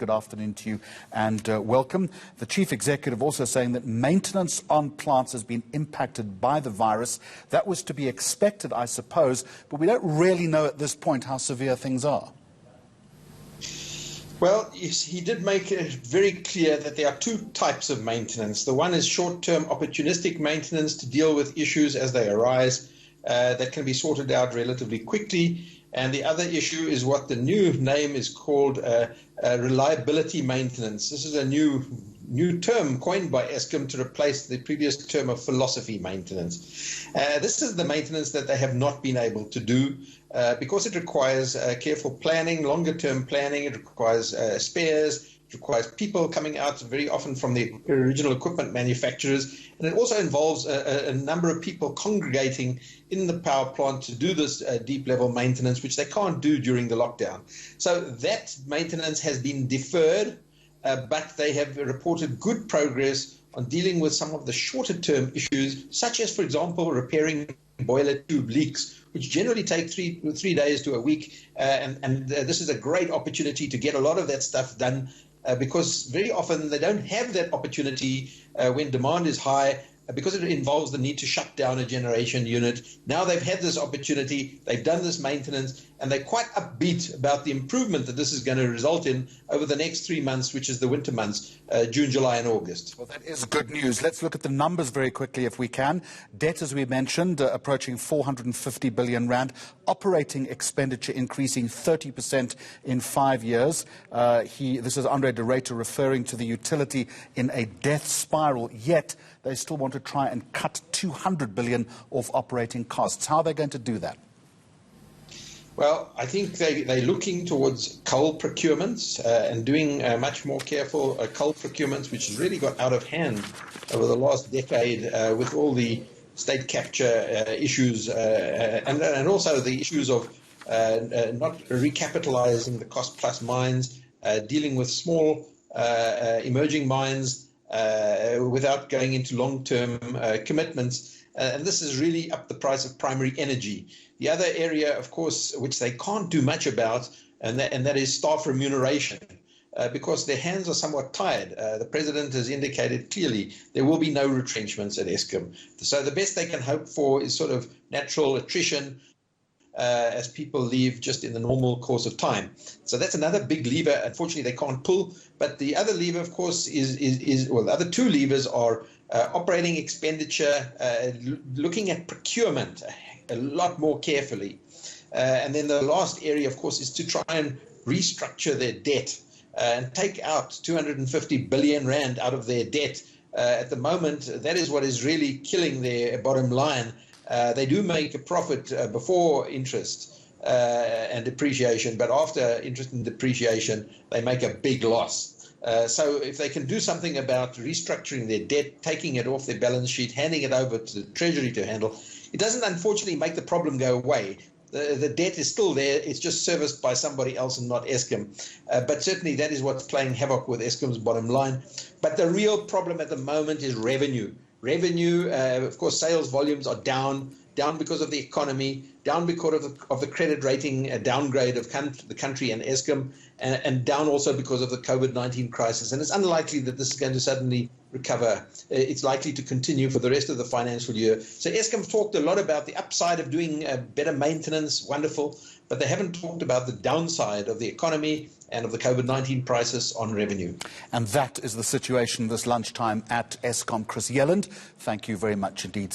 Good afternoon to you and welcome. The Chief Executive also saying that maintenance on plants has been impacted by the virus. That was to be expected, I suppose, but we don't really know at this point how severe things are. Well, yes, he did make it very clear that there are two types of maintenance. The one is short-term opportunistic maintenance to deal with issues as they arise that can be sorted out relatively quickly. And the other issue is what the new name is called reliability maintenance. This is a new term coined by Eskom to replace the previous term of philosophy maintenance. This is the maintenance that they have not been able to do because it requires careful planning, longer-term planning. It requires spares. It requires people coming out very often from the original equipment manufacturers, and it also involves a number of people congregating in the power plant to do this deep level maintenance, which they can't do during the lockdown. So that maintenance has been deferred, but they have reported good progress on dealing with some of the shorter term issues, such as, for example, repairing boiler tube leaks, which generally take three days to a week. And this is a great opportunity to get a lot of that stuff done. Because very often they don't have that opportunity when demand is high because it involves the need to shut down a generation unit. Now they've had this opportunity, they've done this maintenance, and they're quite upbeat about the improvement that this is going to result in over the next 3 months, which is the winter months, June, July and August. Well, that is good news. Let's look at the numbers very quickly if we can. Debt, as we mentioned, approaching 450 billion rand. Operating expenditure increasing 30% in 5 years. This is André de Ruyter referring to the utility in a death spiral, yet they still want to try and cut 200 billion off operating costs. How are they going to do that? Well, I think they're looking towards coal procurements and doing much more careful coal procurements, which has really got out of hand over the last decade with all the state capture issues and also the issues of not recapitalizing the cost-plus mines, dealing with small emerging mines without going into long-term commitments. And this has really upped the price of primary energy. The other area, of course, which they can't do much about, and that is staff remuneration, because their hands are somewhat tied. The president has indicated clearly there will be no retrenchments at Eskom. So the best they can hope for is sort of natural attrition as people leave just in the normal course of time. So that's another big lever. Unfortunately, they can't pull. But the other lever, of course, well, the other two levers are operating expenditure, looking at procurement a lot more carefully. And then the last area, of course, is to try and restructure their debt and take out 250 billion rand out of their debt. At the moment, that is what is really killing their bottom line. They do make a profit before interest and depreciation, but after interest and depreciation, they make a big loss. So if they can do something about restructuring their debt, taking it off their balance sheet, handing it over to the Treasury to handle, it doesn't unfortunately make the problem go away. The debt is still there. It's just serviced by somebody else and not Eskom. But certainly that is what's playing havoc with Eskom's bottom line. But the real problem at the moment is revenue. Revenue, of course, sales volumes are down because of the economy, down because of the credit rating downgrade of the country and Eskom, and down also because of the COVID-19 crisis. And it's unlikely that this is going to suddenly recover. It's likely to continue for the rest of the financial year. So Eskom talked a lot about the upside of doing better maintenance, wonderful, but they haven't talked about the downside of the economy and of the COVID-19 crisis on revenue. And that is the situation this lunchtime at Eskom. Chris Yelland, thank you very much indeed.